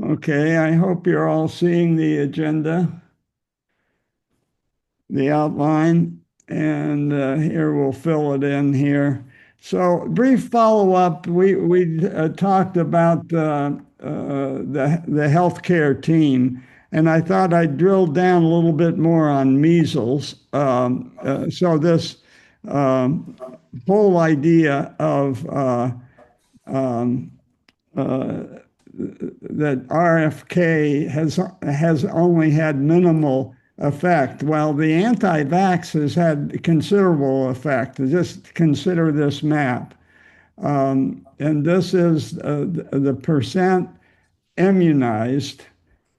Okay, I hope you're all seeing the agenda, the outline, and here we'll fill it in here. So, brief follow-up. We talked about the healthcare team, and I thought I'd drill down a little bit more on measles. So this um, whole idea of um, uh, that RFK has only had minimal effect, while the anti-vax has had considerable effect. Just consider this map, and this is the percent immunized,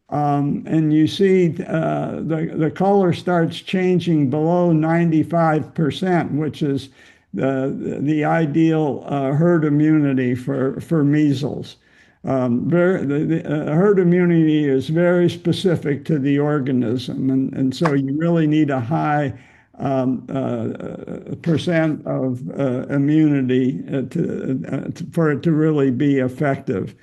and you see the color starts changing below 95%, which is the ideal herd immunity for measles. The herd immunity is very specific to the organism, and so you really need a high percent of immunity for it to really be effective.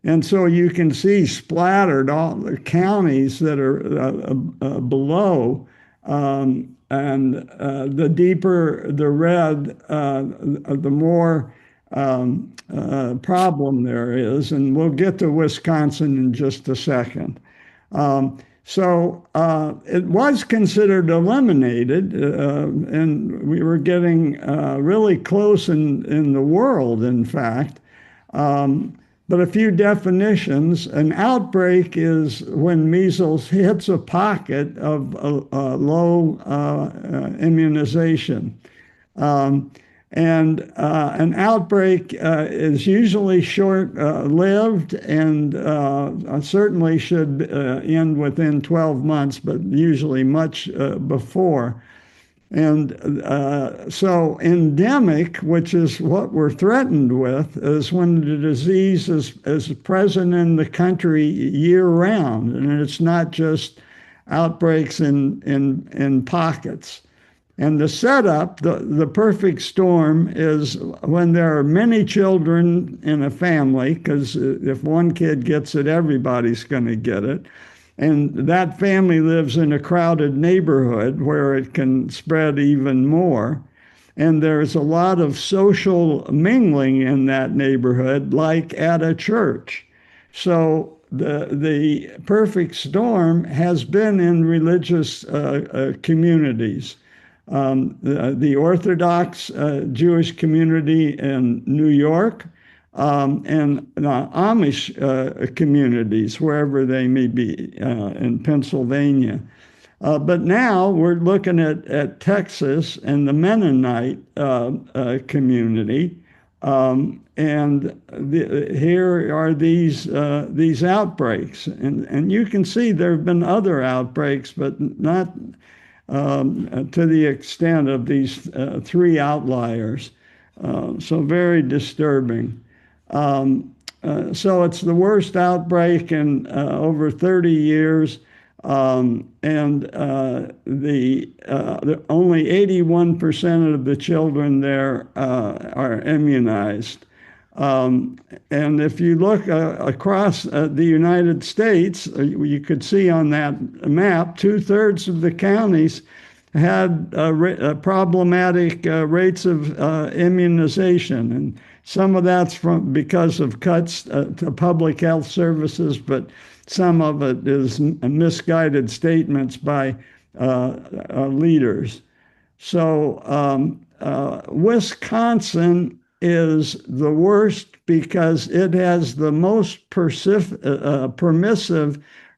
And so you can see splattered all the counties that are below, and the deeper the red, the more problem there is. And we'll get to Wisconsin in just a second. So it was considered eliminated, and we were getting really close in the world, in fact. Um, but a few definitions. An outbreak is when measles hits a pocket of low immunization. Um, and an outbreak is usually short-lived and certainly should end within 12 months, but usually much before. And so endemic, which is what we're threatened with, is when the disease is present in the country year round, and it's not just outbreaks in pockets. And the setup, the perfect storm, is when there are many children in a family, because if one kid gets it, everybody's going to get it. And that family lives in a crowded neighborhood where it can spread even more. And there's a lot of social mingling in that neighborhood, like at a church. So the perfect storm has been in religious communities. The Orthodox Jewish community in New York, and Amish communities, wherever they may be in Pennsylvania. But now we're looking at Texas and the Mennonite community. Here are these outbreaks. And you can see there have been other outbreaks, but not to the extent of these three outliers. So very disturbing. So it's the worst outbreak in over 30 years, and the only 81% of the children there are immunized. And if you look across the United States, you could see on that map, 2/3 of the counties had problematic rates of immunization. And some of that's because of cuts to public health services, but some of it is misguided statements by leaders. So Wisconsin is the worst because it has the most permissive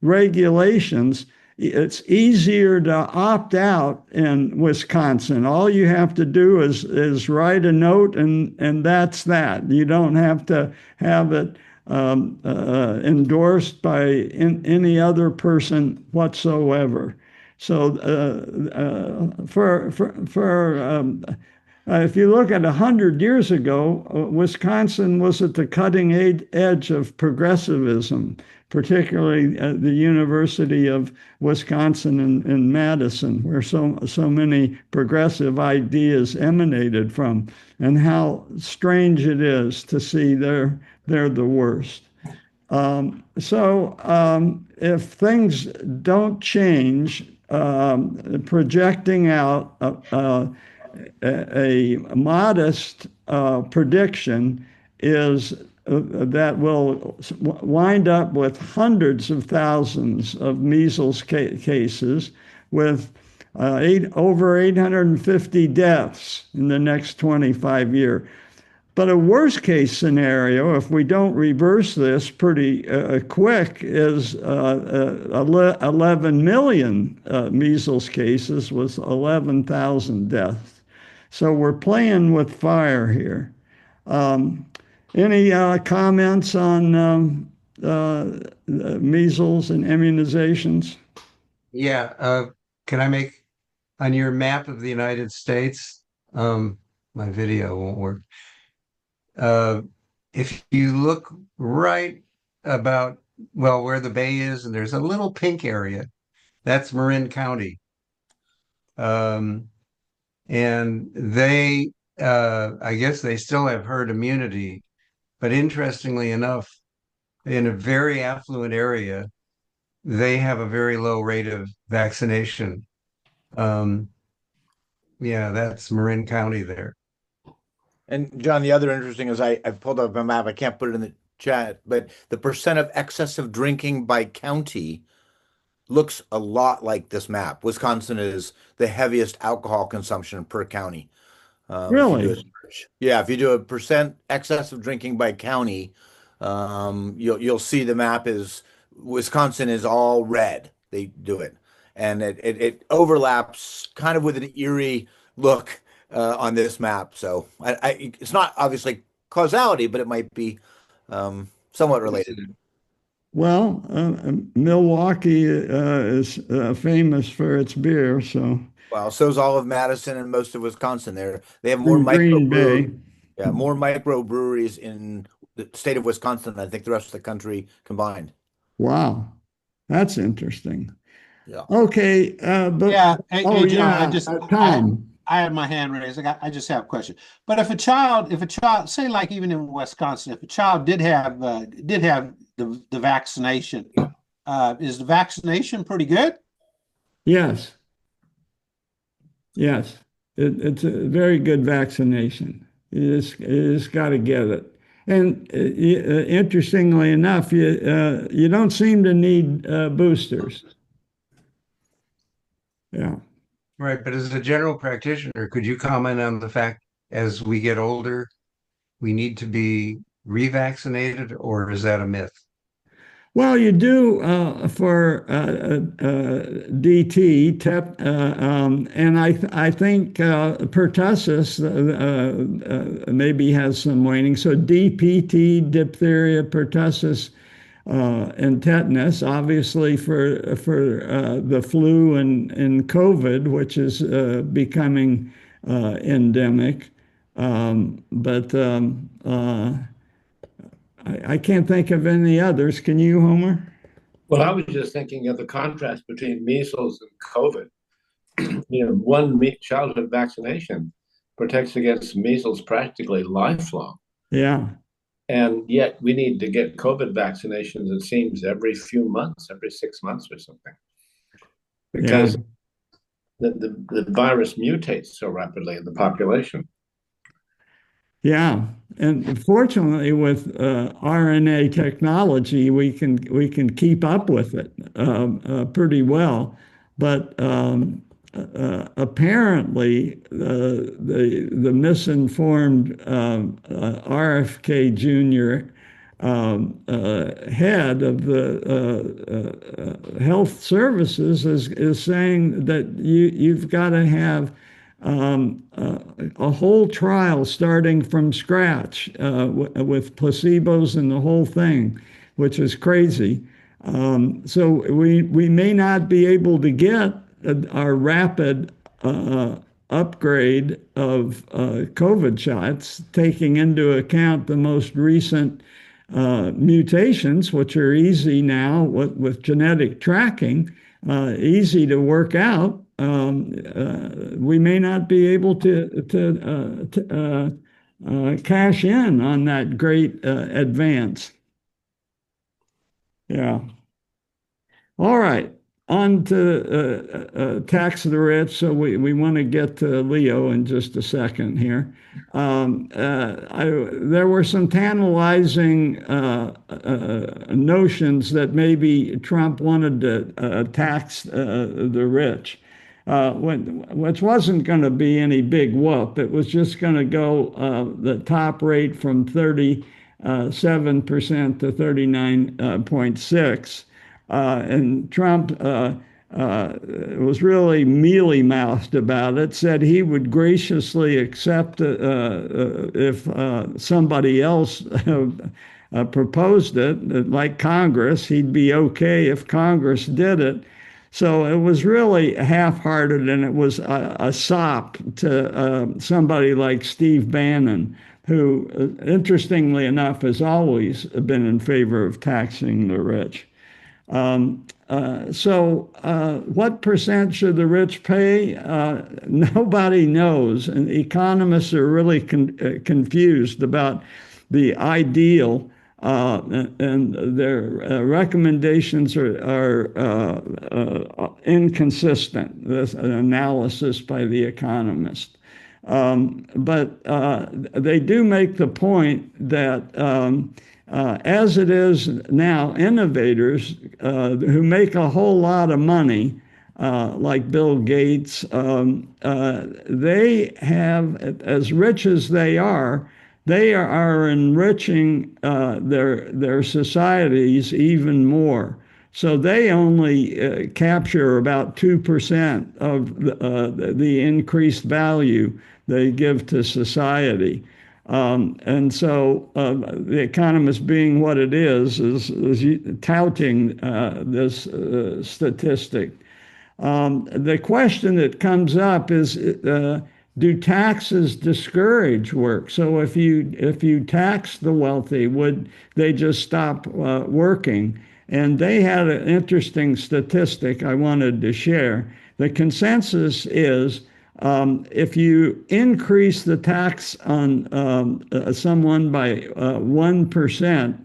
regulations. It's easier to opt out in Wisconsin. All you have to do is write a note, and that's that. You don't have to have it endorsed by any other person whatsoever. So if you look at 100 years ago, Wisconsin was at the cutting edge of progressivism, particularly the University of Wisconsin in Madison, where so many progressive ideas emanated from, and how strange it is to see they're the worst. If things don't change, projecting out a modest prediction is that will wind up with hundreds of thousands of measles cases with over 850 deaths in the next 25 years. But a worst case scenario, if we don't reverse this pretty quick, is 11 million measles cases with 11,000 deaths. So we're playing with fire here. Any comments on measles and immunizations? Yeah. Can I make on your map of the United States? My video won't work. Uh, if you look right about, well, where the bay is, and there's a little pink area, that's Marin County. Um, and I guess they still have herd immunity, but interestingly enough, in a very affluent area, they have a very low rate of vaccination. Um, yeah, that's Marin County there. And John, the other interesting is I pulled up a map. I can't put it in the chat, but the percent of excessive drinking by county looks a lot like this map. Wisconsin is the heaviest alcohol consumption per county. If you do a Really? search, yeah, if you do a percent excessive drinking by county, you'll see the map is Wisconsin is all red. They do it, and it overlaps kind of with an eerie look on this map. So it's not obviously causality, but it might be somewhat related. Well, Milwaukee is famous for its beer, so Well, so is all of Madison and most of Wisconsin. They have more and Green Bay. more microbreweries in the state of Wisconsin than I think the rest of the country combined. Wow, that's interesting. Yeah. Okay, but Yeah, hey, John, yeah, Tom. I have my hand raised. I just have a question. But if a child, say like even in Wisconsin, if a child did have the vaccination, is the vaccination pretty good? Yes, yes, it's a very good vaccination. You just got to get it. And interestingly enough, you don't seem to need boosters. Yeah. Right, but as a general practitioner, could you comment on the fact as we get older, we need to be revaccinated, or is that a myth? Well, you do for DT, and I think pertussis maybe has some waning. So DPT, diphtheria, pertussis, and tetanus, obviously for the flu and COVID, which is becoming endemic. But I can't think of any others. Can you, Homer? Well, I was just thinking of the contrast between measles and COVID. One childhood vaccination protects against measles practically lifelong. Yeah. And yet we need to get COVID vaccinations, it seems, every few months, every 6 months or something, because the virus mutates so rapidly in the population. Yeah, and fortunately, with RNA technology, we can keep up with it pretty well. But apparently, the misinformed RFK Jr. Head of the health services is saying that you've got to have a whole trial starting from scratch with placebos and the whole thing, which is crazy. So we may not be able to get our rapid upgrade of COVID shots, taking into account the most recent mutations, which are easy now with genetic tracking, easy to work out. We may not be able to cash in on that great advance. Yeah. All right. On to tax of the rich. So we want to get to Leo in just a second here. There were some tantalizing notions that maybe Trump wanted to tax the rich, which wasn't going to be any big whoop. It was just going to go the top rate from 37% to 39.6. And Trump was really mealy-mouthed about it, said he would graciously accept if somebody else proposed it, like Congress. He'd be okay if Congress did it. So it was really half-hearted, and it was a sop to somebody like Steve Bannon, who, interestingly enough, has always been in favor of taxing the rich. What percent should the rich pay? Nobody knows, and economists are really confused about the ideal, and their recommendations are inconsistent. This an analysis by the economist. But they do make the point that as it is now, innovators who make a whole lot of money, like Bill Gates, they have, as rich as they are enriching their societies even more. So they only capture about 2% of the increased value they give to society. And so the Economist, being what it is touting this statistic. The question that comes up is, do taxes discourage work? So if you tax the wealthy, would they just stop working? And they had an interesting statistic I wanted to share. The consensus is if you increase the tax on someone by 1%,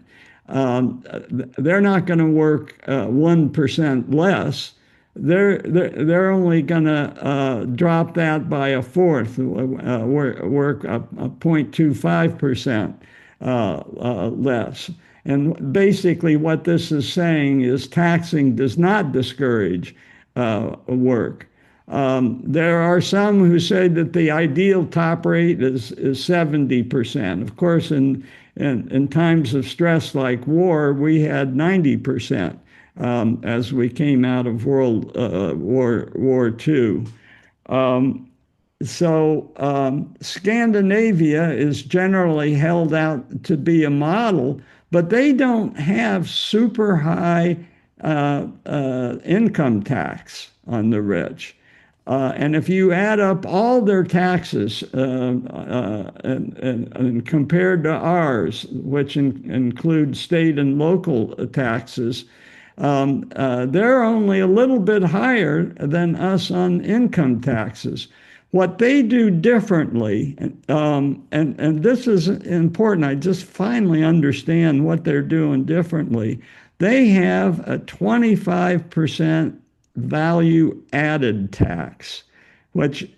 they're not going to work 1% less. They're only going to drop that by a fourth, work 0.25% less. And basically, what this is saying is taxing does not discourage work. There are some who say that the ideal top rate is 70%. Of course, in times of stress like war, we had 90% as we came out of War II. Scandinavia is generally held out to be a model, but they don't have super high income tax on the rich. And if you add up all their taxes and compared to ours, which include state and local taxes, they're only a little bit higher than us on income taxes. What they do differently, and this is important, I just finally understand what they're doing differently. They have a 25% value added tax, which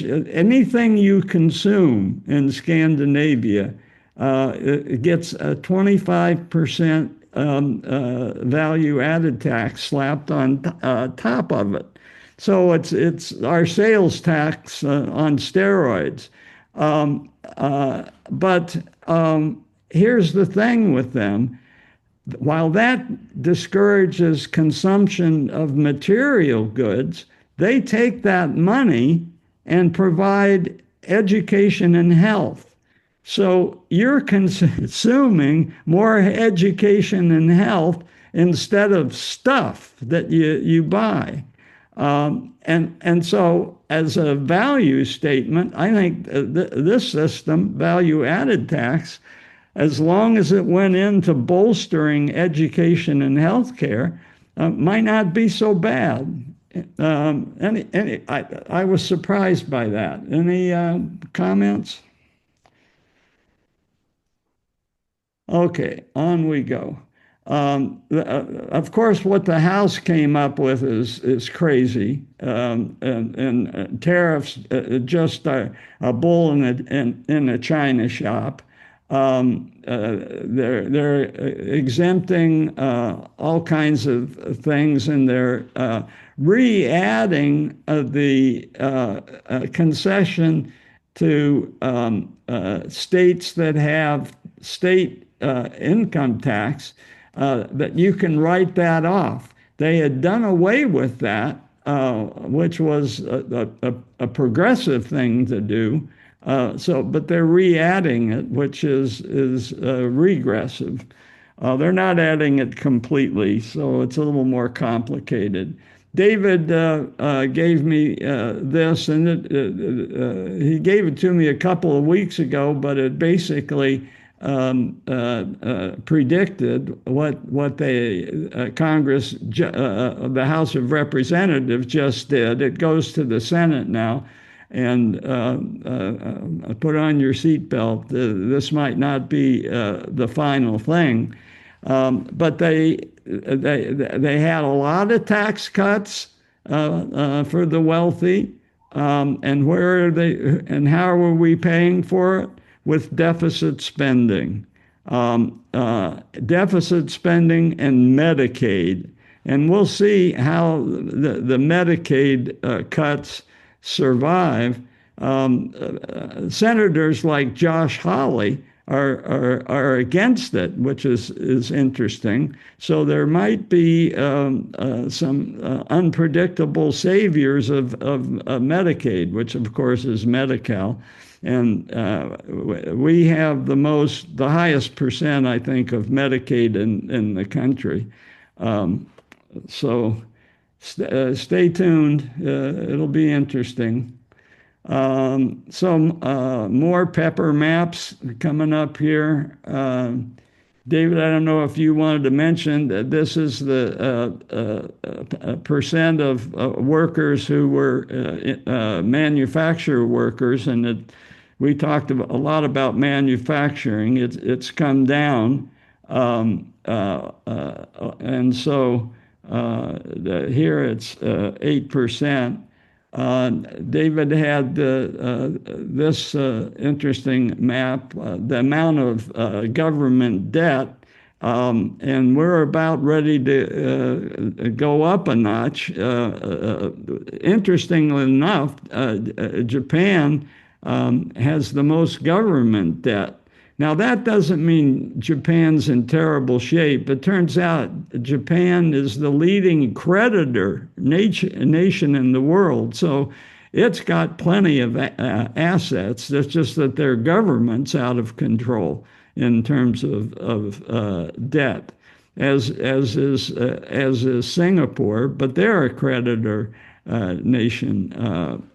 anything you consume in Scandinavia it gets a 25% value added tax slapped on top of it. So it's our sales tax on steroids. But here's the thing with them. While that discourages consumption of material goods, they take that money and provide education and health. So you're consuming more education and health instead of stuff that you buy. And so as a value statement, I think this system, value added tax, as long as it went into bolstering education and healthcare, might not be so bad. I was surprised by that. Any comments? Okay, on we go. Of course, what the House came up with is crazy, and tariffs just a bull in a china shop. They're exempting all kinds of things, and they're re-adding the concession to states that have state income tax, that you can write that off. They had done away with that, which was a progressive thing to do. But they're re-adding it, which is regressive. They're not adding it completely, so it's a little more complicated. David gave me this, and he gave it to me a couple of weeks ago, but it basically predicted what Congress, the House of Representatives just did. It goes to the Senate now, and put on your seatbelt. This might not be the final thing, but they had a lot of tax cuts for the wealthy, and where are they? And how are we paying for it? With deficit spending, deficit spending and Medicaid. And we'll see how the Medicaid cuts survive. Senators like Josh Hawley are against it, which is interesting. So there might be some unpredictable saviors of Medicaid, which of course is Medi-Cal. And we have the highest percent, I think, of Medicaid in the country. So stay tuned. It'll be interesting. More pepper maps coming up here. David, I don't know if you wanted to mention that this is the percent of workers who were manufacturer workers, and we talked a lot about manufacturing. It's come down, and so here it's 8%. David had this interesting map, the amount of government debt, and we're about ready to go up a notch. Interestingly enough, Japan has the most government debt. Now, that doesn't mean Japan's in terrible shape. It turns out Japan is the leading creditor nation in the world. So it's got plenty of assets. It's just that their government's out of control in terms of debt, as is Singapore, but they're a creditor nation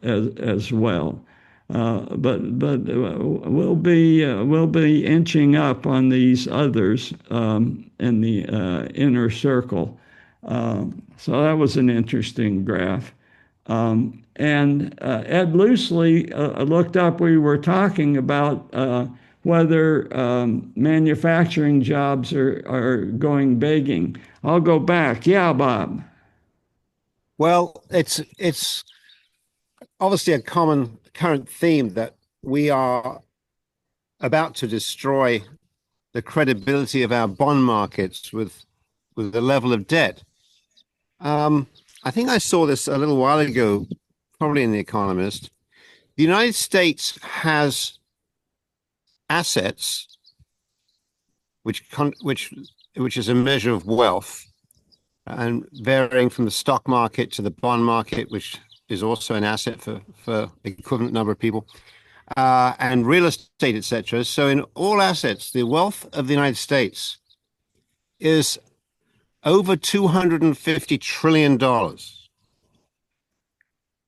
as well. But we'll be inching up on these others in the inner circle. So that was an interesting graph. And Ed Loosely looked up. We were talking about whether manufacturing jobs are going begging. I'll go back. Yeah, Bob. Well, it's obviously a common current theme that we are about to destroy the credibility of our bond markets with the level of debt. I think I saw this a little while ago, probably in The Economist. The United States has assets, which is a measure of wealth, and varying from the stock market to the bond market, which is also an asset for equivalent number of people, and real estate, etc. So in all assets, the wealth of the United States is over $250 trillion.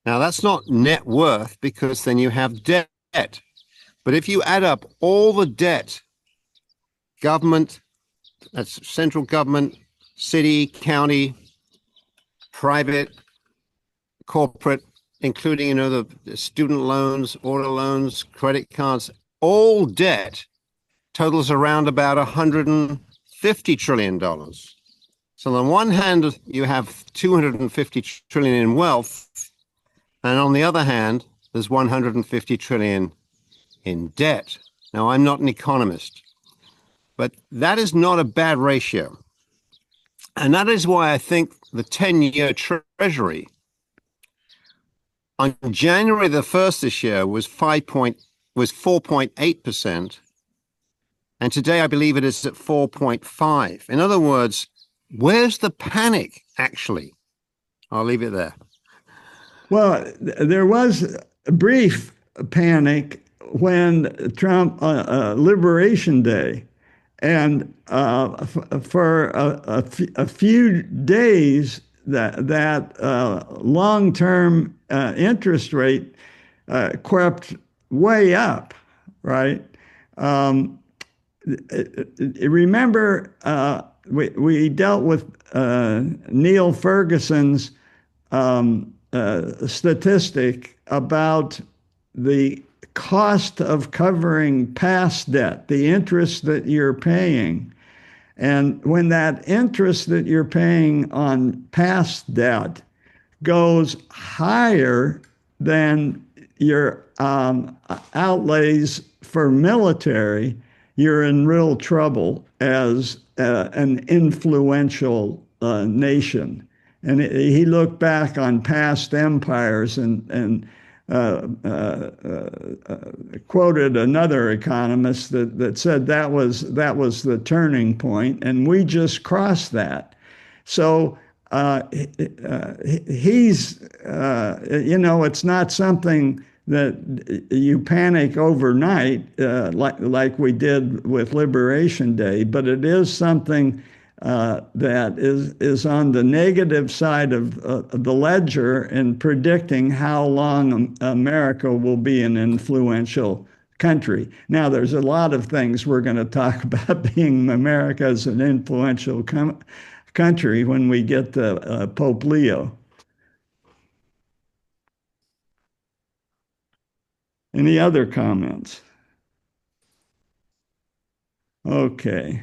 Now, that's not net worth, because then you have debt. But if you add up all the debt, government, that's central government, city, county, private, corporate, including, the student loans, auto loans, credit cards, all debt totals around about $130 $50 trillion. So on one hand, you have 250 trillion in wealth, and on the other hand, there's 150 trillion in debt. Now, I'm not an economist, but that is not a bad ratio. And that is why I think the 10-year Treasury on January the 1st this year was 4.8%. And today I believe it is at 4.5. In other words, where's the panic actually? I'll leave it there. Well, there was a brief panic when Trump, Liberation Day, and for a few days, that long-term interest rate crept way up, right? Remember, we dealt with Neil Ferguson's statistic about the cost of covering past debt, the interest that you're paying. And when that interest that you're paying on past debt goes higher than your outlays for military, you're in real trouble as an influential nation. And he looked back on past empires and quoted another economist that said that was the turning point, and we just crossed that. So he's, it's not something that you panic overnight like we did with Liberation Day, but it is something that is on the negative side of the ledger in predicting how long America will be an influential country. Now, there's a lot of things we're going to talk about being America as an influential country when we get to Pope Leo. Any other comments? Okay.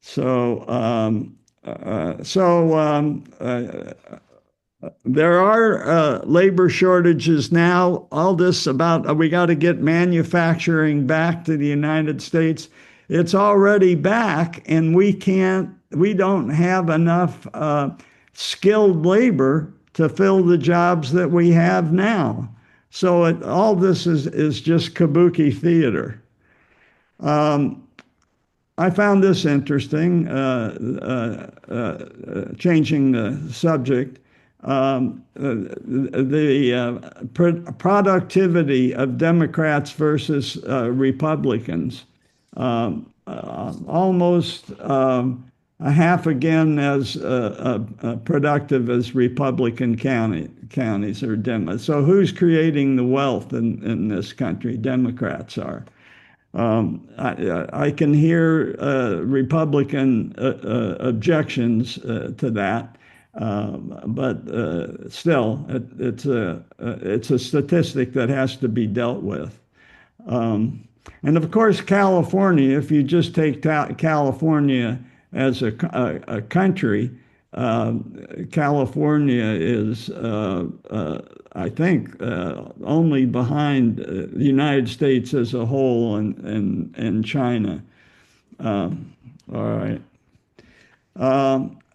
So, there are labor shortages now. All this about we got to get manufacturing back to the United States. It's already back, and we don't have enough skilled labor to fill the jobs that we have now. So all this is just kabuki theater. I found this interesting, changing the subject. The productivity of Democrats versus Republicans, almost a half again as productive as Republican counties or Democrats. So who's creating the wealth in this country? Democrats are. I can hear Republican objections to that, but still, it's a statistic that has to be dealt with. And of course, California, if you just take California as a country, California is, I think, only behind the United States as a whole and China. All right.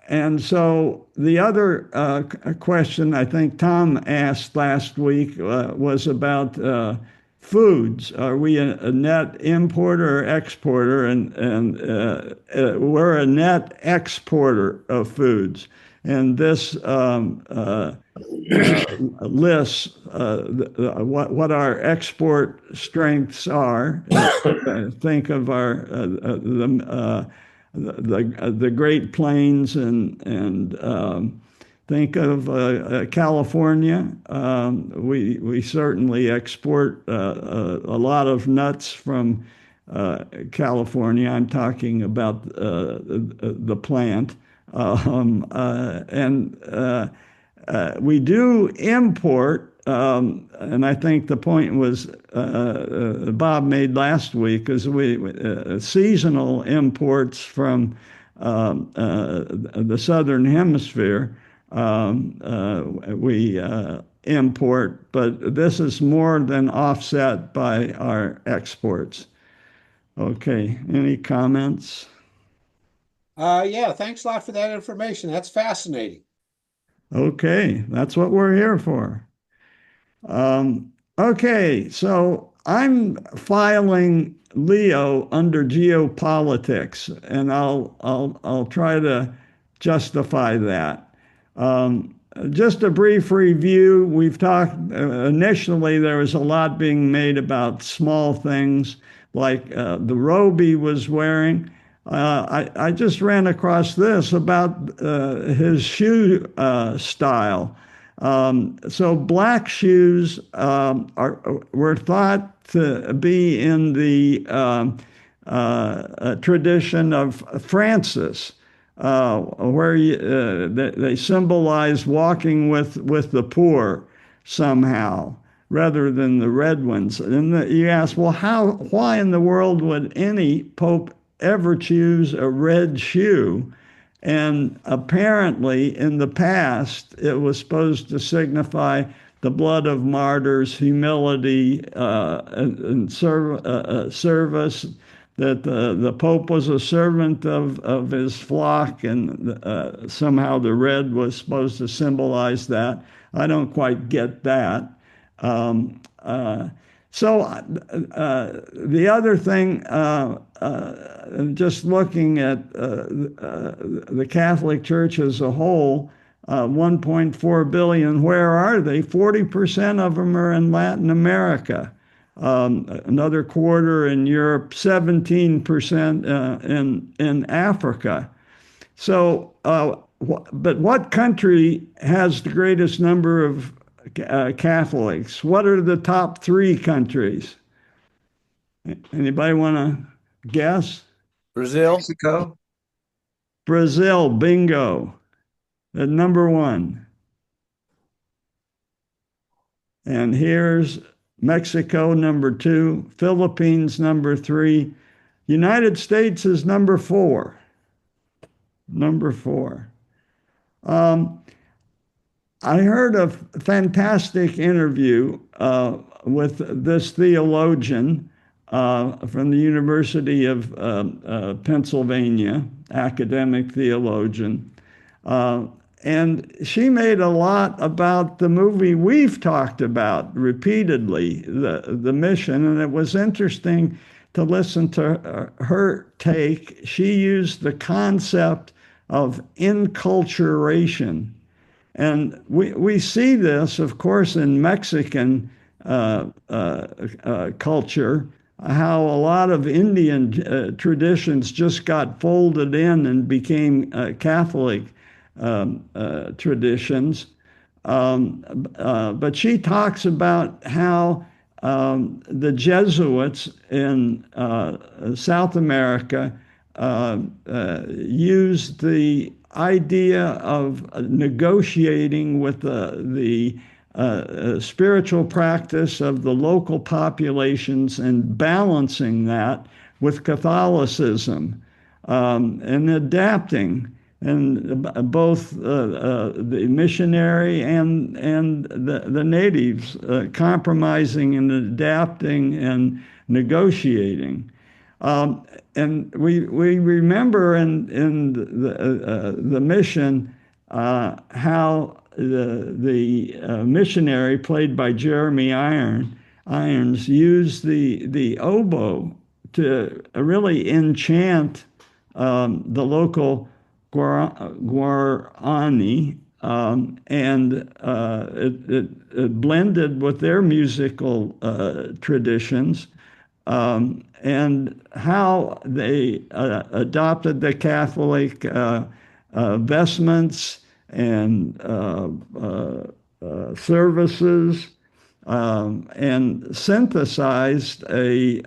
And so the other question I think Tom asked last week was about foods. Are we a net importer or exporter? And we're a net exporter of foods. And this lists what our export strengths are. Think of our the Great Plains and think of California. We certainly export a lot of nuts from California. I'm talking about the plant. And we do import and I think the point was Bob made last week, is we seasonal imports from the southern hemisphere we import, but this is more than offset by our exports. Okay, any comments? Yeah, thanks a lot for that information. That's fascinating. Okay, that's what we're here for. Okay, so I'm filing Leo under geopolitics, and I'll try to justify that. Just a brief review. We've talked initially, there was a lot being made about small things like the robe he was wearing. I just ran across this about his shoe style. So black shoes were thought to be in the tradition of Francis, where they symbolize walking with the poor somehow, rather than the red ones. And you ask, well, why in the world would any pope ever choose a red shoe? And apparently, in the past, it was supposed to signify the blood of martyrs, humility, and service, that the Pope was a servant of his flock, and somehow the red was supposed to symbolize that. I don't quite get that. The other thing, just looking at the Catholic Church as a whole, 1.4 billion, where are they? 40% of them are in Latin America, another quarter in Europe, 17% in Africa. So, but what country has the greatest number of Catholics? What are the top 3 countries? Anybody want to guess? Brazil. Mexico. Brazil, bingo, at number 1. And here's Mexico, number 2, Philippines, number 3, United States is number 4. Number 4. I heard a fantastic interview with this theologian from the University of Pennsylvania, academic theologian. And she made a lot about the movie we've talked about repeatedly, the Mission, and it was interesting to listen to her take. She used the concept of enculturation. And we see this, of course, in Mexican culture, how a lot of Indian traditions just got folded in and became Catholic traditions. But she talks about how the Jesuits in South America used the idea of negotiating with the spiritual practice of the local populations and balancing that with Catholicism, and adapting, and both the missionary and the natives compromising and adapting and negotiating. And we remember in the Mission how the missionary, played by Jeremy Irons, used the oboe to really enchant the local Guarani, and it blended with their musical traditions. And how they adopted the Catholic vestments and services, and synthesized a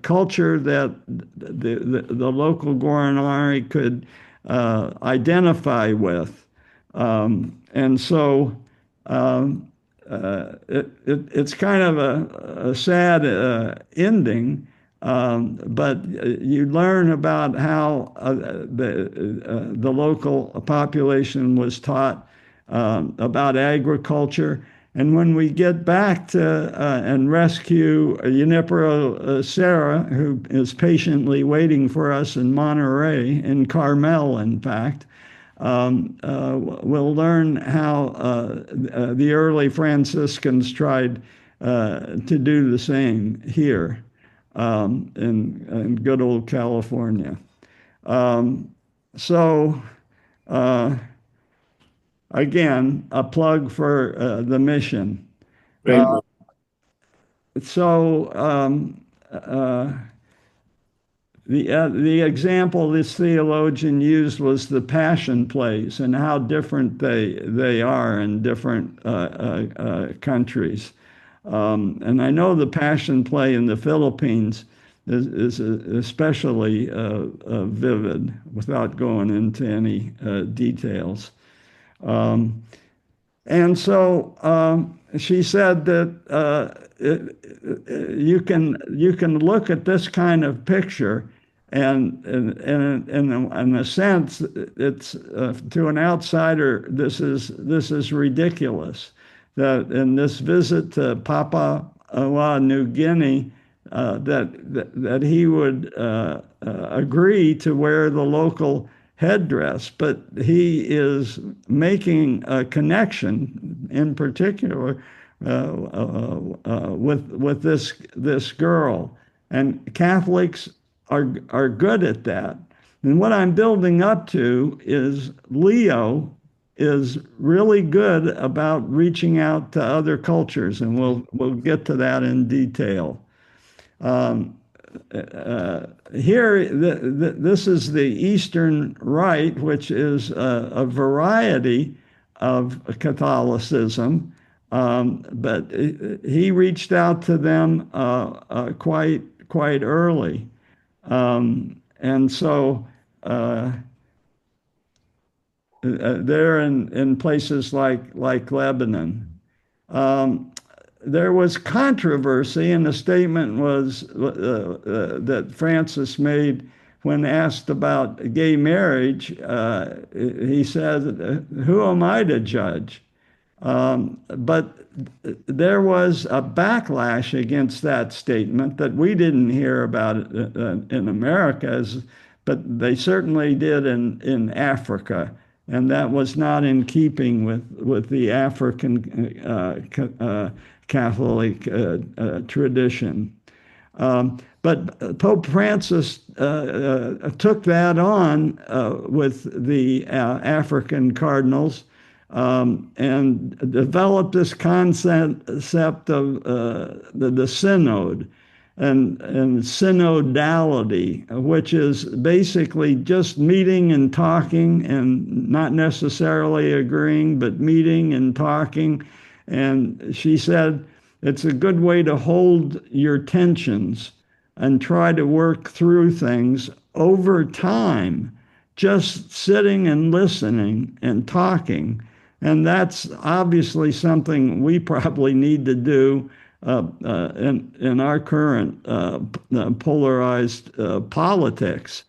culture that the local Guarani could identify with. And so it's kind of a sad ending, but you learn about how the local population was taught about agriculture. And when we get back to and rescue Junipero Serra, who is patiently waiting for us in Monterey, in Carmel, in fact, we'll learn how the early Franciscans tried to do the same here in good old California. So, again, a plug for the mission. Great. So the example this theologian used was the Passion plays and how different they are in different countries. And I know the Passion play in the Philippines is especially vivid, without going into any details. And so she said that you can look at this kind of picture, and in a sense, it's to an outsider, this is ridiculous. That in this visit to Papua New Guinea, that he would agree to wear the local headdress, but he is making a connection, in particular, with this girl, and Catholics are good at that. And what I'm building up to is Leo is really good about reaching out to other cultures, and we'll get to that in detail. Here, this is the Eastern Rite, which is a variety of Catholicism, but he reached out to them quite early, and so they're in places like Lebanon. There was controversy, and the statement was that Francis made when asked about gay marriage. He said, "Who am I to judge?" But there was a backlash against that statement that we didn't hear about in America, but they certainly did in Africa. And that was not in keeping with the African Catholic tradition. But Pope Francis took that on with the African cardinals and developed this concept of the synod and synodality, which is basically just meeting and talking and not necessarily agreeing, but meeting and talking. And she said, it's a good way to hold your tensions and try to work through things over time, just sitting and listening and talking. And that's obviously something we probably need to do in our current polarized politics.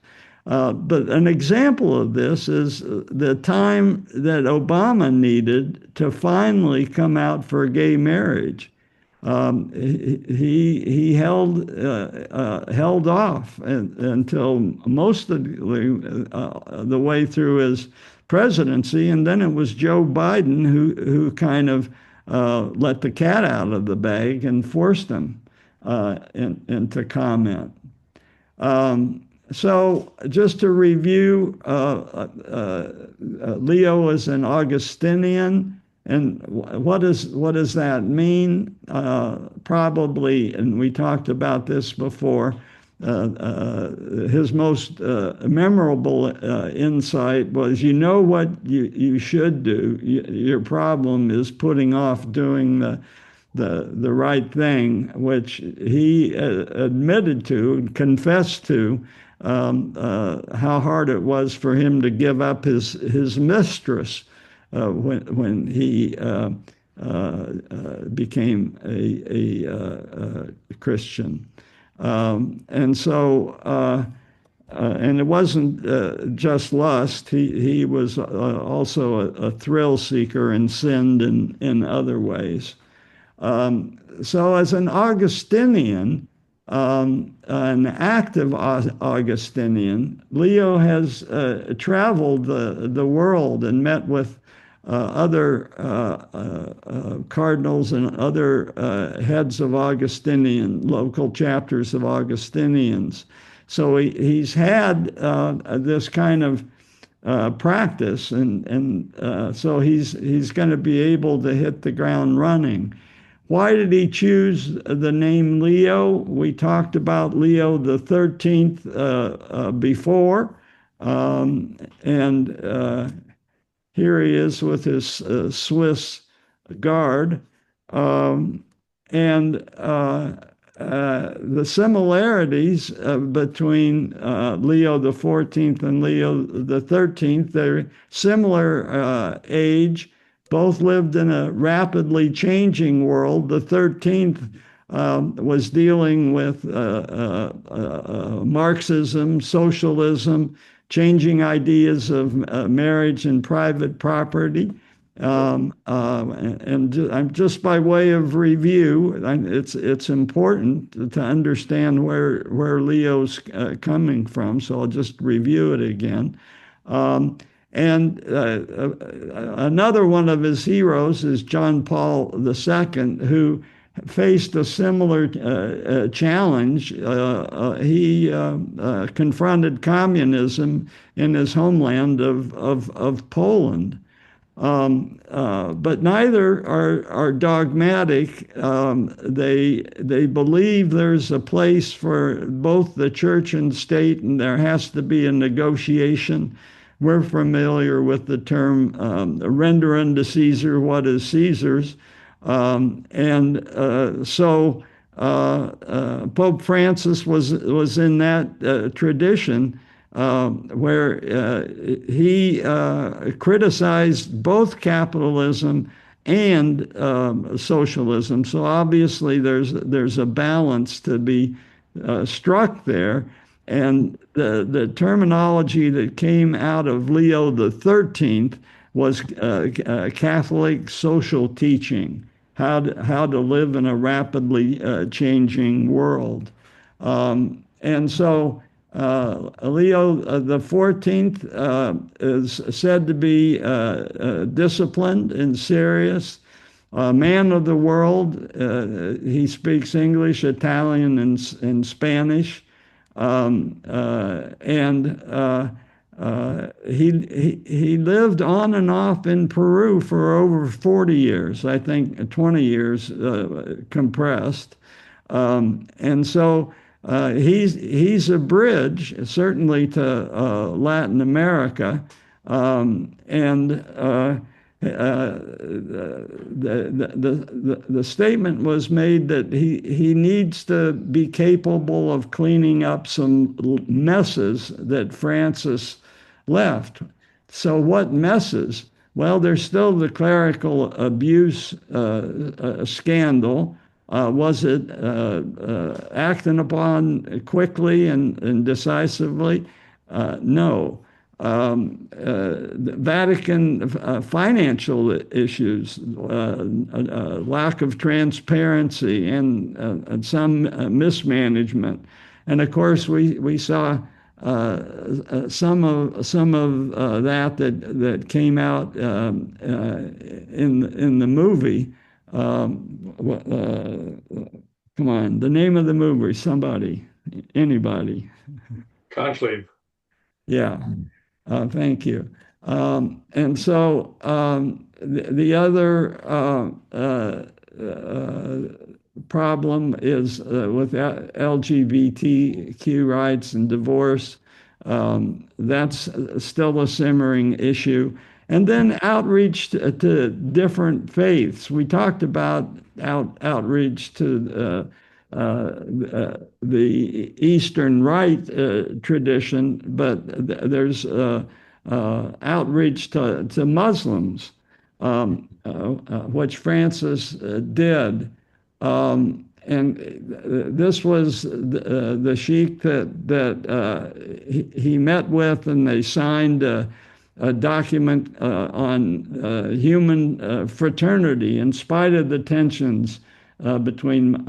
But an example of this is the time that Obama needed to finally come out for gay marriage. He held off until most of the way through his presidency, and then it was Joe Biden who kind of let the cat out of the bag and forced him into comment. So just to review, Leo is an Augustinian. And what does that mean? Probably, and we talked about this before, his most memorable insight was, you know what you should do. Your problem is putting off doing the right thing, which he admitted to and confessed to, how hard it was for him to give up his mistress when he became a Christian. And so, and it wasn't just lust. He was also a thrill seeker and sinned in other ways. So as an Augustinian, an active Augustinian, Leo has traveled the world and met with other cardinals and other heads of Augustinian, local chapters of Augustinians. So he's had this kind of practice, and so he's going to be able to hit the ground running. Why did he choose the name Leo? We talked about Leo the 13th before, and here he is with his Swiss guard. And the similarities between Leo the 14th and Leo the 13th, they're similar age. Both lived in a rapidly changing world. The 13th was dealing with Marxism, socialism, changing ideas of marriage and private property. And just by way of review, it's important to understand where Leo's coming from. So I'll just review it again. And another one of his heroes is John Paul II, who faced a similar challenge. He confronted communism in his homeland of Poland. But neither are dogmatic. They believe there's a place for both the church and state, and there has to be a negotiation. We're familiar with the term render unto Caesar what is Caesar's. So Pope Francis was in that tradition where he criticized both capitalism and socialism. So obviously there's a balance to be struck there. And the terminology that came out of Leo the 13th was Catholic social teaching, how to live in a rapidly changing world. And so Leo the 14th is said to be disciplined and serious, a man of the world. He speaks English, Italian, and Spanish. He lived on and off in Peru for over 40 years, I think 20 years compressed. And so he's a bridge, certainly to Latin America. The statement was made that he needs to be capable of cleaning up some messes that Francis left. So what messes? Well, there's still the clerical abuse scandal. Was it acted upon quickly and decisively? No. The Vatican financial issues, lack of transparency, and some mismanagement, and of course we saw some of that came out in the movie. Come on, the name of the movie, anybody? Conclave. Yeah. Thank you. And so the other problem is with LGBTQ rights and divorce. That's still a simmering issue. And then outreach to different faiths. We talked about outreach to the Eastern Rite tradition, but there's outreach to Muslims. which Francis did. And this was the sheik that he met with, and they signed a document on human fraternity in spite of the tensions between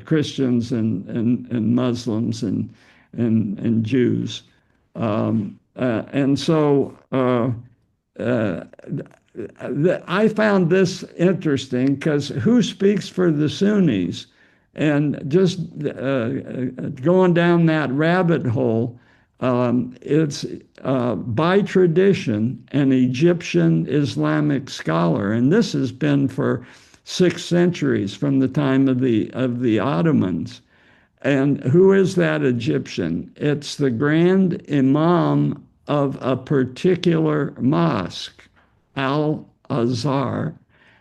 Christians and Muslims and Jews. And so I found this interesting because who speaks for the Sunnis? And just going down that rabbit hole, it's by tradition an Egyptian Islamic scholar, and this has been for 6 centuries from the time of the Ottomans. And who is that Egyptian? It's the grand imam of a particular mosque, Al-Azhar.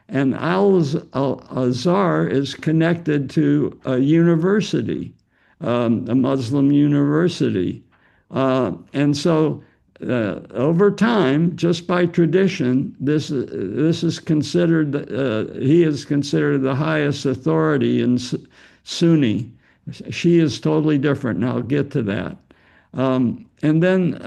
And Al-Azhar is connected to a university, a Muslim university. And so over time, just by tradition, this is considered, he is considered the highest authority in Sunni. She is totally different, and I'll get to that. And then,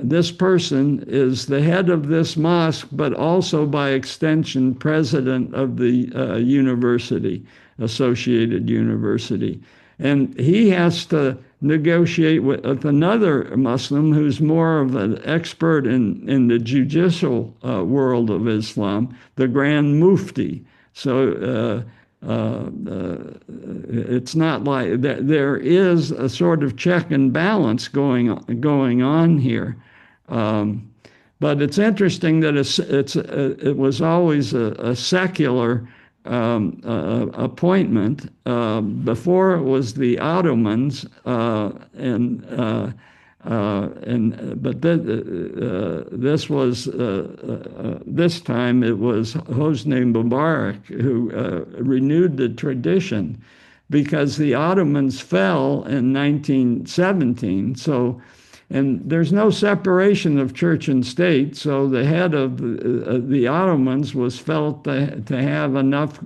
this person is the head of this mosque, but also by extension, president of the university, associated university. And he has to negotiate with another Muslim who's more of an expert in the judicial world of Islam, the Grand Mufti. So it's not like there is a sort of check and balance going on here. But it's interesting that it was always a secular appointment. Before it was the Ottomans, but this was this time it was Hosni Mubarak who renewed the tradition, because the Ottomans fell in 1917. So, and there's no separation of church and state. So the head of the Ottomans was felt to have enough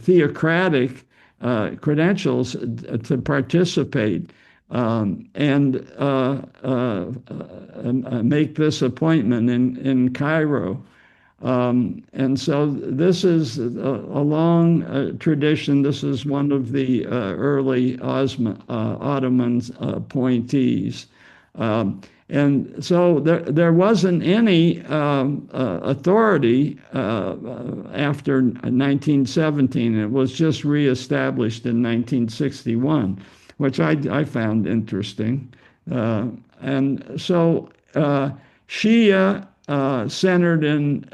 theocratic credentials to participate and make this appointment in Cairo. And so this is a long tradition. This is one of the early Ottoman appointees. And so there wasn't any authority after 1917. It was just reestablished in 1961, which I found interesting. And so Shia centered in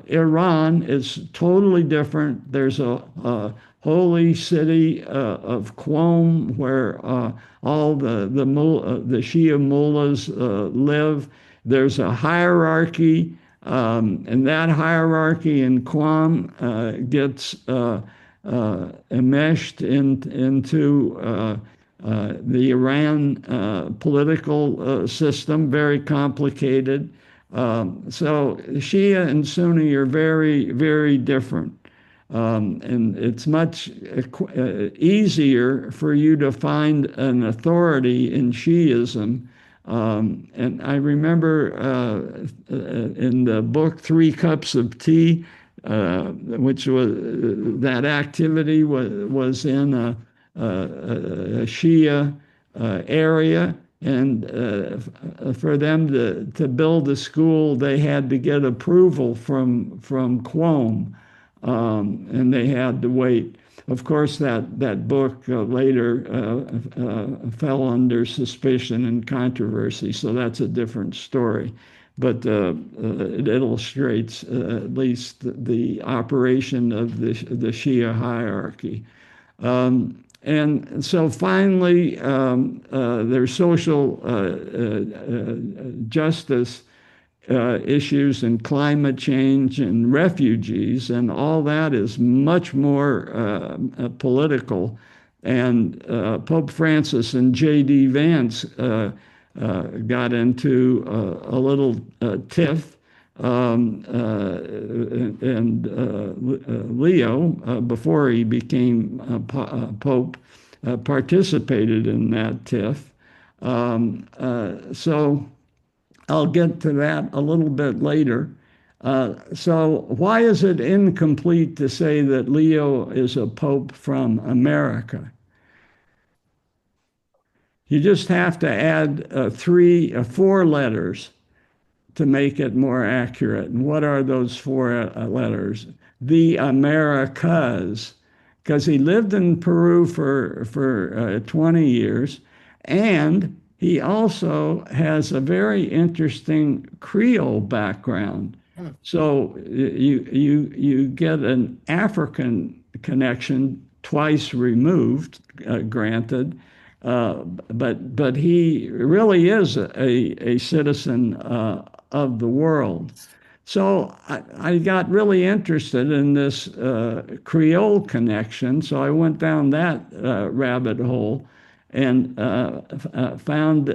Iran is totally different. There's a holy city of Qom where all the Shia mullahs live. There's a hierarchy, and that hierarchy in Qom gets enmeshed into the Iran political system, very complicated. So Shia and Sunni are very, very different. And it's much easier for you to find an authority in Shiism. And I remember in the book 3 Cups of Tea, which was that activity was in a Shia area. And for them to build a school, they had to get approval from Qom. And they had to wait. Of course, that book later fell under suspicion and controversy, so that's a different story. But it illustrates at least the operation of the Shia hierarchy. And so finally, there's social justice issues and climate change and refugees, and all that is much more political And Pope Francis and J.D. Vance got into a little tiff. And Leo, before he became Pope, participated in that tiff. So I'll get to that a little bit later. So why is it incomplete to say that Leo is a pope from America? You just have to add 4 letters to make it more accurate. And what are those 4 letters? The Americas, because he lived in Peru for 20 years, and he also has a very interesting Creole background. So you get an African connection twice removed, granted, but he really is a citizen of the world. So I got really interested in this Creole connection. So I went down that rabbit hole and found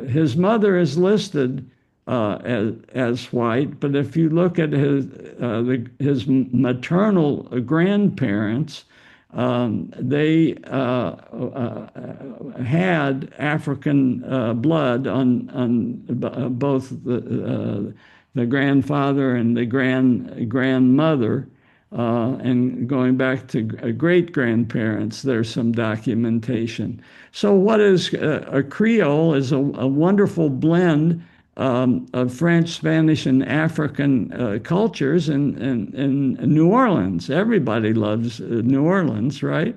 his mother is listed as white, but if you look at his maternal grandparents, they had African blood on both the grandfather and the grandmother, and going back to great grandparents, there's some documentation. So what is a Creole is a wonderful blend of French, Spanish, and African cultures in New Orleans. Everybody loves New Orleans, right?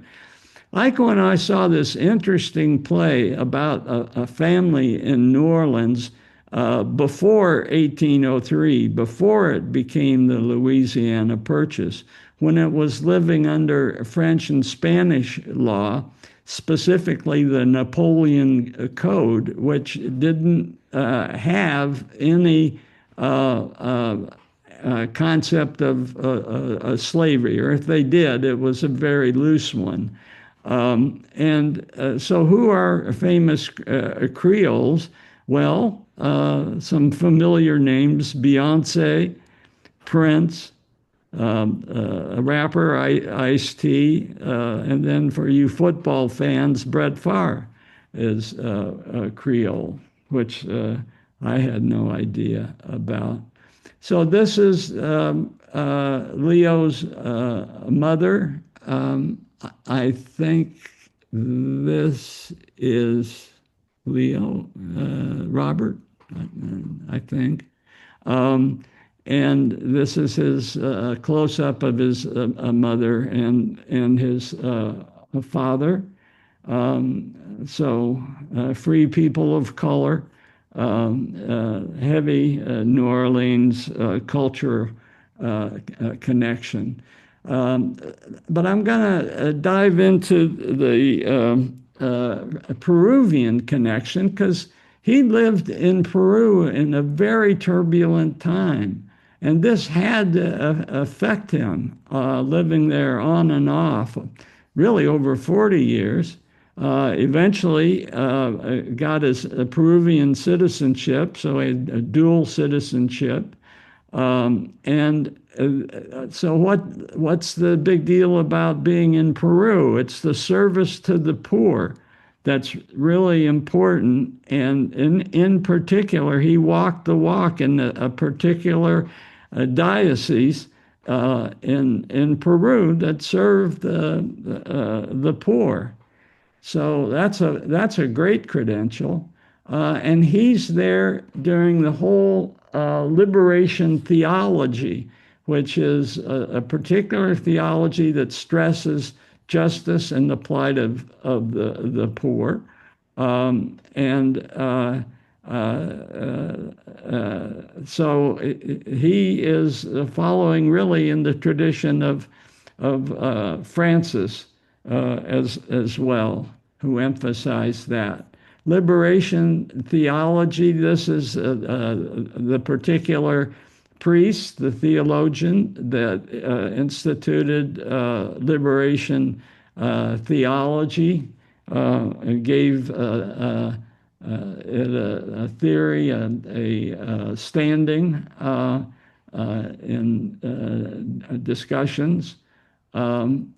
Like when I saw this interesting play about a family in New Orleans before 1803, before it became the Louisiana Purchase, when it was living under French and Spanish law, specifically the Napoleon Code, which didn't have any concept of slavery, or if they did, it was a very loose one. So who are famous Creoles? Well, some familiar names: Beyonce, Prince, a rapper, Ice-T, and then for you football fans, Brett Favre is a Creole, which I had no idea about. So this is Leo's mother. I think this is Leo, Robert, I think. And this is his close-up of his mother and his father. So free people of color, heavy New Orleans culture connection. But I'm going to dive into the Peruvian connection, because he lived in Peru in a very turbulent time. And this had to affect him, living there on and off, really over 40 years. Eventually got his Peruvian citizenship, so he had a dual citizenship. So what's the big deal about being in Peru? It's the service to the poor that's really important. And in particular, he walked the walk in a particular diocese in Peru that served the poor. So that's a great credential. And he's there during the whole liberation theology, which is a particular theology that stresses justice and the plight of the poor. So he is following really in the tradition of Francis as well, who emphasized that. Liberation theology, this is the particular priest, the theologian that instituted liberation theology, gave it a theory, a standing in discussions. And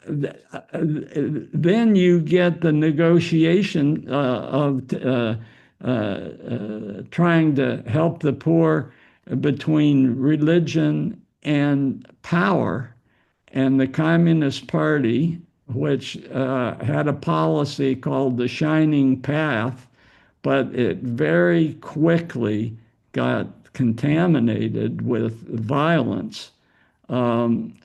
then you get the negotiation of trying to help the poor between religion and power. And the Communist Party, which had a policy called the Shining Path, but it very quickly got contaminated with violence. And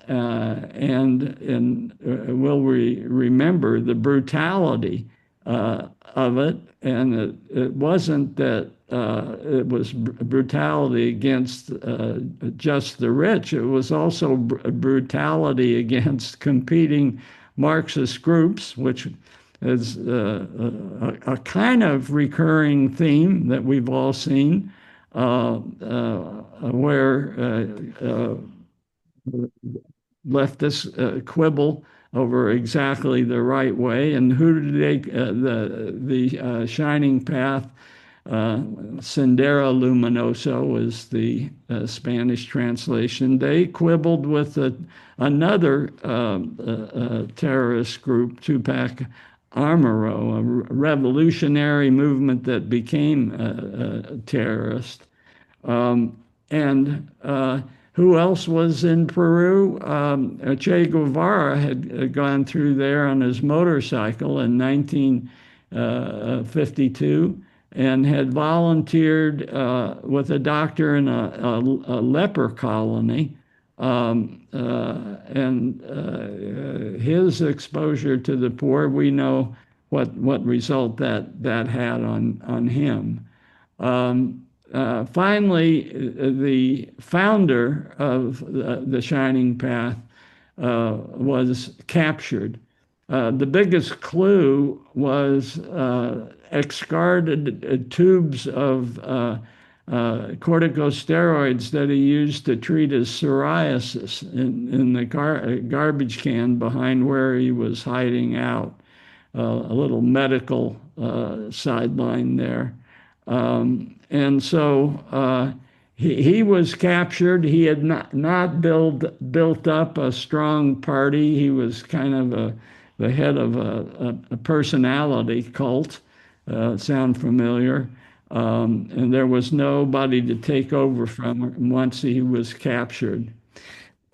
will we remember the brutality of it? And it wasn't that it was brutality against just the rich. It was also brutality against competing Marxist groups, which is a kind of recurring theme that we've all seen, where leftists quibble over exactly the right way. And who did they, the Shining Path, Sendero Luminoso is the Spanish translation. They quibbled with another terrorist group, Tupac Amaru, a revolutionary movement that became terrorist. And who else was in Peru? Che Guevara had gone through there on his motorcycle in 1952 and had volunteered with a doctor in a leper colony. His exposure to the poor, we know what result that had on him. Finally, the founder of the Shining Path was captured. The biggest clue was discarded tubes of corticosteroids that he used to treat his psoriasis in the garbage can behind where he was hiding out. A little medical sideline there. And so he was captured. He had not built up a strong party. He was kind of the head of a personality cult. Sound familiar? And there was nobody to take over from him once he was captured.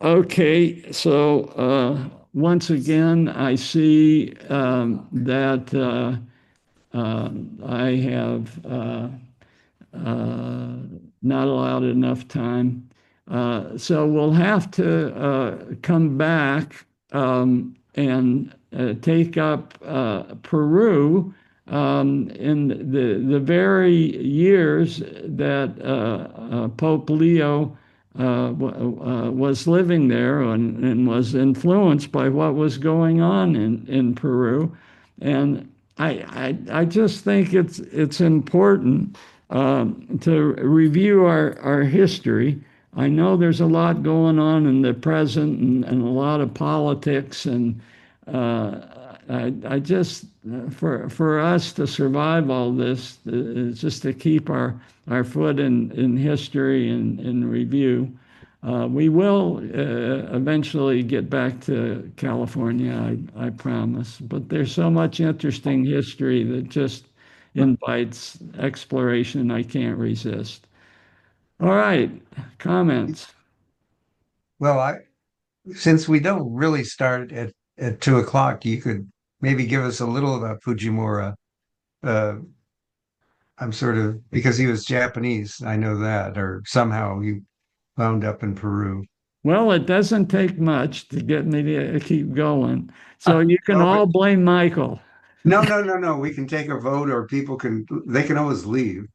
Okay, so once again, I see that I have not allowed enough time. So we'll have to come back and take up Peru in the very years that Pope Leo was living there and was influenced by what was going on in Peru. And I just think it's important to review our history. I know there's a lot going on in the present and a lot of politics, and I just for us to survive all this, just to keep our foot in history and review. We will eventually get back to California, I promise. But there's so much interesting history that just invites exploration. I can't resist. All right, comments. Well, since we don't really start at 2 o'clock, you could maybe give us a little about Fujimura. I'm sort of, because he was Japanese, I know that, or somehow he wound up in Peru. Well, it doesn't take much to get me to keep going. So you can Oh, all blame Michael. no. We can take a vote, or they can always leave.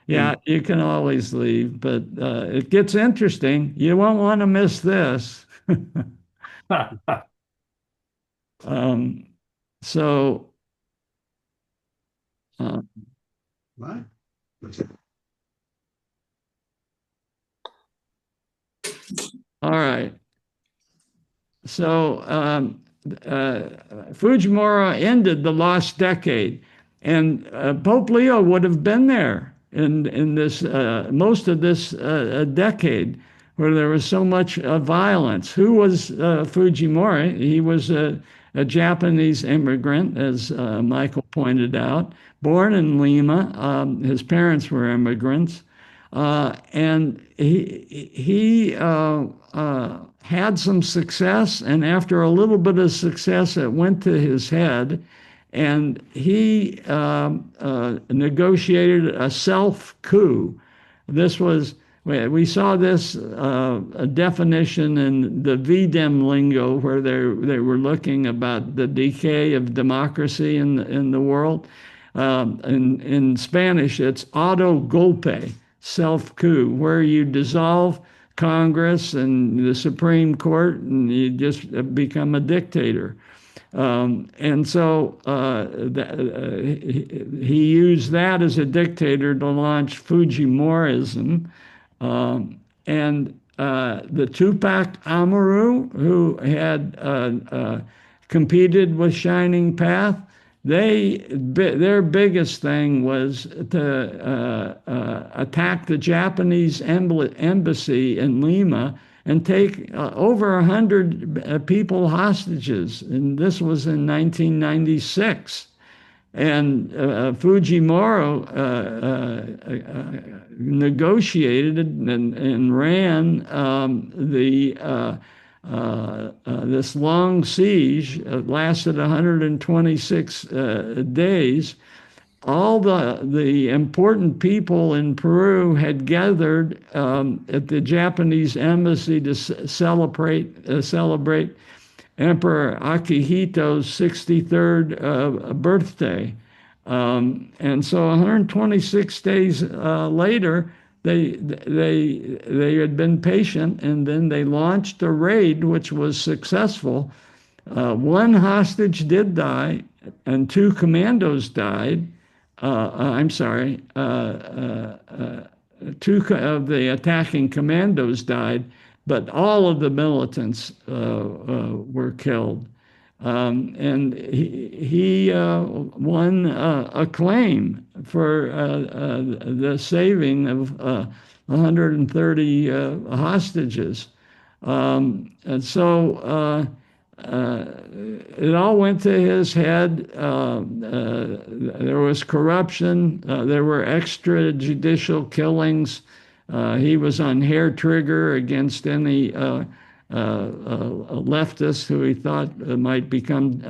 Yeah, you can always leave, but it gets interesting. You won't want to miss this. Um, so, What? all right. Fujimura ended the lost decade, and Pope Leo would have been there in this most of this decade where there was so much violence. Who was Fujimura? He was a Japanese immigrant, as Michael pointed out, born in Lima. His parents were immigrants. And he had some success, and after a little bit of success, it went to his head, and he negotiated a self-coup. This was, we saw this definition in the VDEM lingo, where they were looking about the decay of democracy in the world. In Spanish, it's auto golpe, self-coup, where you dissolve Congress and the Supreme Court and you just become a dictator. And so he used that as a dictator to launch Fujimorism. And the Tupac Amaru, who had competed with Shining Path, their biggest thing was to attack the Japanese embassy in Lima and take over 100 people hostages. And this was in 1996. And Fujimura negotiated and ran this long siege. It lasted 126 days. All the important people in Peru had gathered at the Japanese embassy to celebrate Emperor Akihito's 63rd birthday. And so 126 days later, they had been patient, and then they launched a raid, which was successful. One hostage did die, and 2 commandos died. I'm sorry, 2 of the attacking commandos died, but all of the militants were killed. And he won acclaim for the saving of 130 hostages. And so it all went to his head. There was corruption. There were extrajudicial killings. He was on hair trigger against any leftist who he thought might become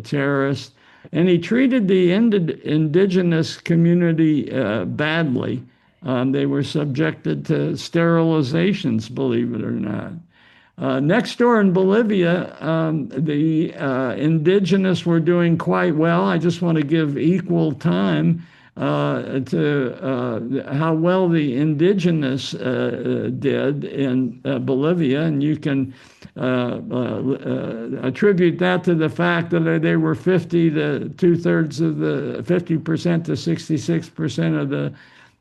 terrorists. And he treated the indigenous community badly. They were subjected to sterilizations, believe it or not. Next door in Bolivia, the indigenous were doing quite well. I just want to give equal time to how well the indigenous did in Bolivia, and you can attribute that to the fact that they were 50 to 2/3 of the 50% to 66% of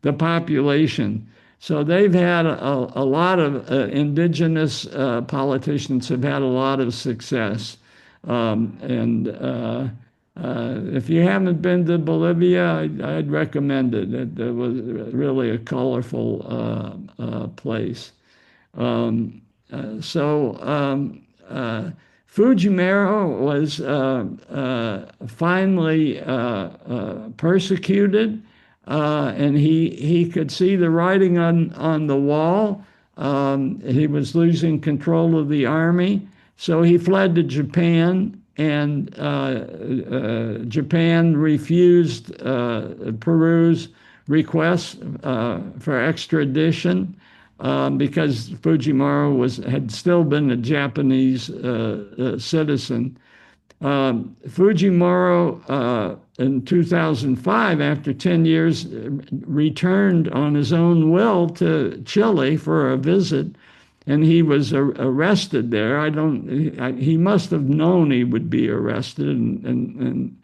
the population. So they've had a lot of indigenous politicians have had a lot of success. If you haven't been to Bolivia, I'd recommend it. It was really a colorful place. Fujimura was finally persecuted. And he could see the writing on the wall. He was losing control of the army, so he fled to Japan, and Japan refused Peru's request for extradition because Fujimura had still been a Japanese citizen. Fujimura in 2005, after 10 years, returned on his own will to Chile for a visit, and he was arrested there. He must have known he would be arrested and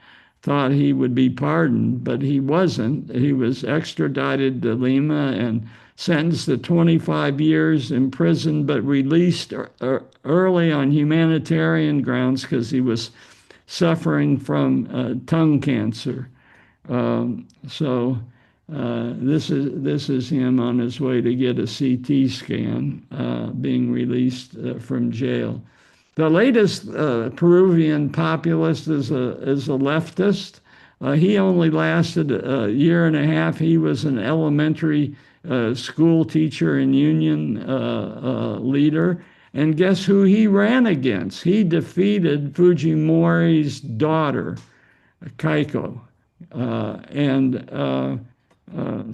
thought he would be pardoned, but he wasn't. He was extradited to Lima and sentenced to 25 years in prison, but released early on humanitarian grounds because he was suffering from tongue cancer. So this is him on his way to get a CT scan, being released from jail. The latest Peruvian populist is a leftist. He only lasted a year and a half. He was an elementary school teacher and union leader. And guess who he ran against? He defeated Fujimori's daughter, Keiko.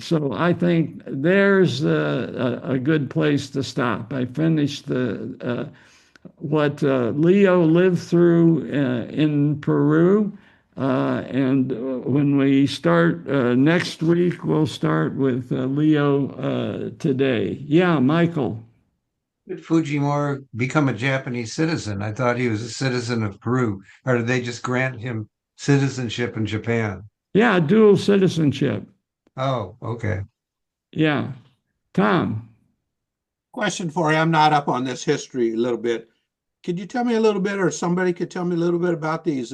So I think there's a good place to stop. I finished what Leo lived through in Peru. And when we start next week, we'll start with Leo today. Yeah, Michael. Did Fujimori become a Japanese citizen? I thought he was a citizen of Peru. Or did they just grant him citizenship in Japan? Yeah, dual citizenship. Oh, okay. Yeah. Tom. Question for you. I'm not up on this history a little bit. Could you tell me a little bit, or somebody could tell me a little bit about these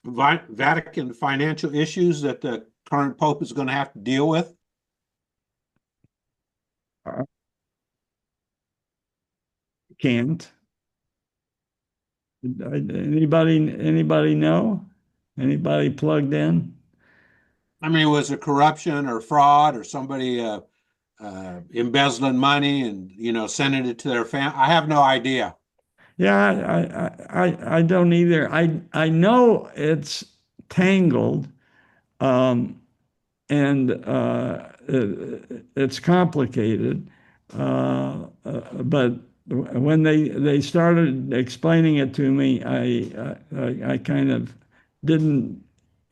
Vatican financial issues that the current Pope is going to have to deal with? Can't. Anybody know? Anybody plugged in? I mean, was it corruption or fraud or somebody embezzling money and sending it to their family? I have no idea. Yeah, I don't either. I know it's tangled, and it's complicated. But when they started explaining it to me, I kind of didn't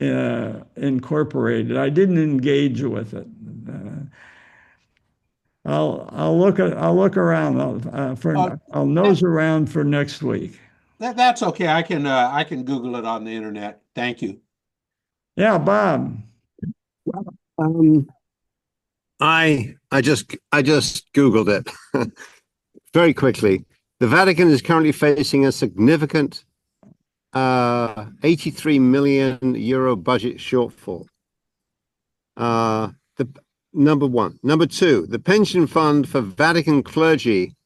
incorporate it. I didn't engage with it. I'll look around. I'll nose around for next week. That's okay. I can Google it on the internet. Thank you. Yeah, Bob. I just Googled it very quickly. The Vatican is currently facing a significant 83 million euro budget shortfall. The number one. Number two, the pension fund for Vatican clergy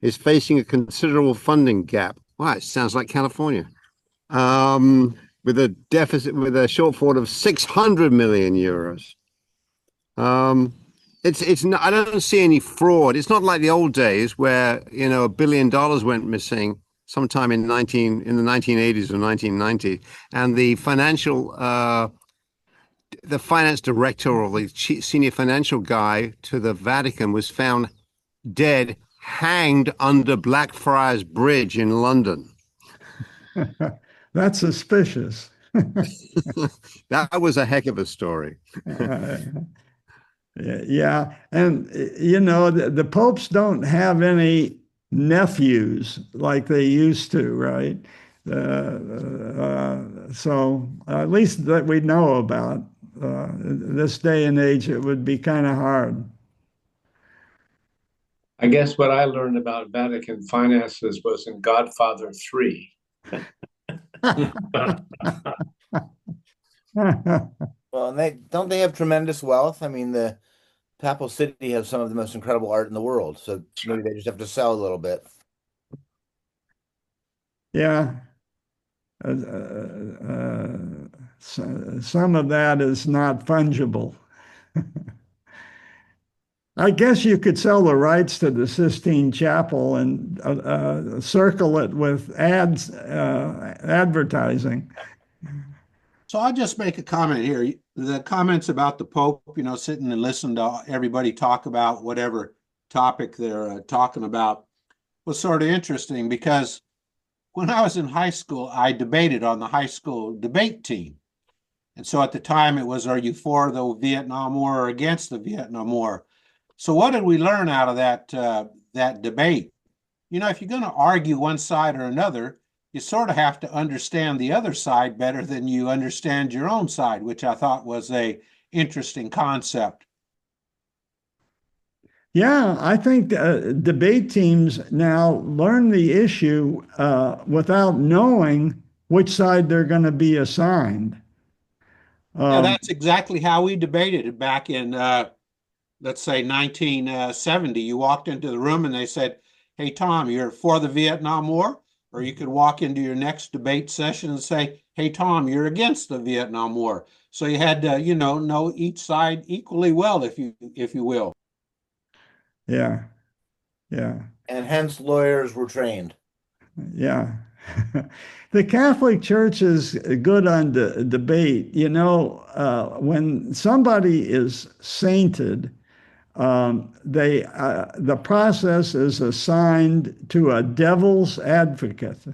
is facing a considerable funding gap. Wow, it sounds like California. With a deficit, with a shortfall of 600 million euros. It's not, I don't see any fraud. It's not like the old days where, $1 billion went missing sometime in the 1980s or 1990s, and the finance director or the senior financial guy to the Vatican was found dead, hanged under Blackfriars Bridge in London. That's suspicious. That was a heck of a story. Yeah, and the popes don't have any nephews like they used to, right? So at least that we know about. This day and age, it would be kind of hard. I guess what I learned about Vatican finances was in Godfather 3. Well, and don't they have tremendous wealth? I mean, the Papal City has some of the most incredible art in the world, so maybe they just have to sell a little bit. Yeah. Some of that is not fungible. I guess you could sell the rights to the Sistine Chapel and circle it with ads, advertising. So I'll just make a comment here. The comments about the Pope, sitting and listening to everybody talk about whatever topic they're talking about was sort of interesting, because when I was in high school, I debated on the high school debate team. And so at the time it was, are you for the Vietnam War or against the Vietnam War? So what did we learn out of that debate? If you're going to argue one side or another, you sort of have to understand the other side better than you understand your own side, which I thought was a interesting concept. Yeah, I think debate teams now learn the issue without knowing which side they're going to be assigned. Yeah, Um, that's exactly how we debated it back in, let's say 1970. You walked into the room and they said, "Hey, Tom, you're for the Vietnam War." Or you could walk into your next debate session and say, "Hey, Tom, you're against the Vietnam War." So you had to, know each side equally well, if you will. yeah, yeah. And hence lawyers were trained. Yeah. The Catholic Church is good on debate. When somebody is sainted, the process is assigned to a devil's advocate,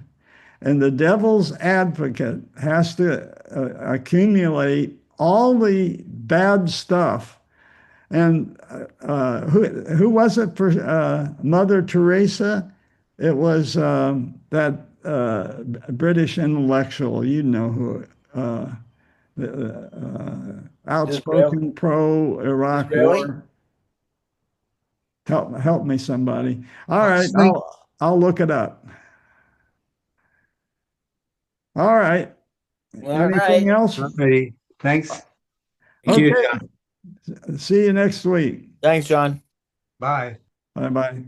and the devil's advocate has to accumulate all the bad stuff. And who was it for Mother Teresa? It was that British intellectual, you know who, outspoken pro-Iraq Disraeli? war. Help me, somebody. All right, Think, I'll look it up. All right. All Anything right. else? alrighty. Thanks. Thank you, Okay. John. See you next week. Thanks, John. Bye. Bye bye.